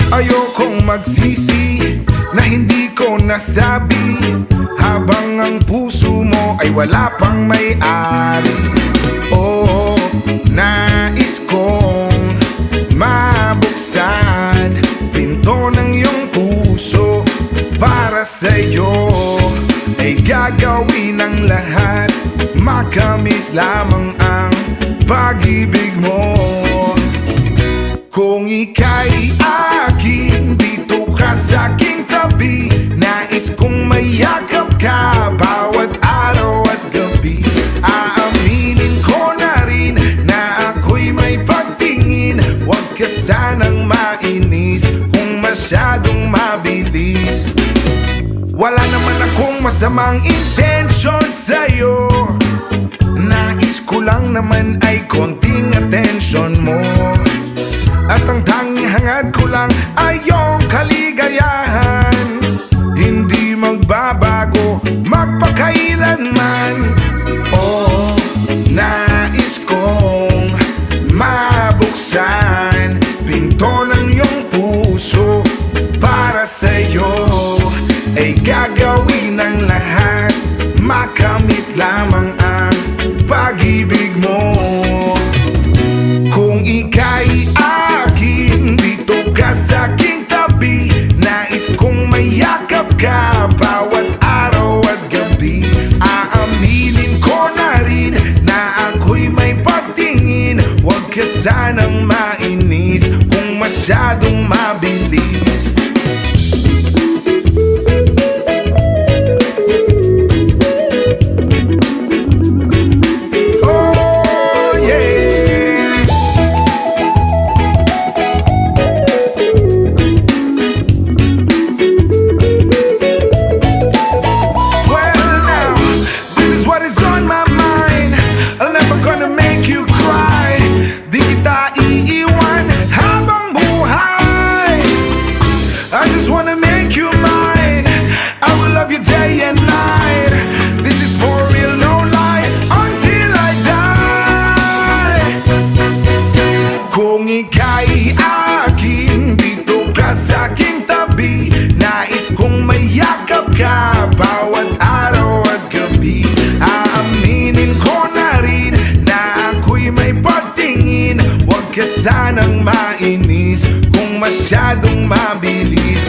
Ayokong magsisi na hindi ko nasabi, habang ang puso mo ay wala pang may-ari. Oo, nais kong mabuksan pinto ng iyong puso. Para sa'yo ay gagawin ang lahat, makamit lamang ang pag-ibig mo. Kung ika'y akin, dito ka sa'king tabi. Nais kong mayakap ka bawat araw at gabi. Aaminin ko na rin na ako'y may pagtingin. Huwag ka sanang mainis kung masyadong mabilis. Wala naman akong masamang intensyon sa'yo. Nais ko lang naman ay konting atensyon mo. At ang tanging hangad ko lang ay iyong kaligayahan. Hindi magbabago magpakailanman. Oh, nais kong mabuksan pinto ng iyong puso. Para sa'yo ay gagawin ang lahat, makamit lamang ang pag-ibig mo. Kung ika'y dito ka sa'king tabi. Nais kong mayakap ka bawat araw at gabi. Aaminin ko na rin na ako'y may pagtingin. Huwag ka sanang mainis kung masyadong mabilis. Kung ika'y akin, dito ka sa'king tabi. Nais kong mayakap ka bawat araw at gabi. Aaminin ko na rin na ako'y may pagtingin. Huwag ka sanang mainis kung masyadong mabilis.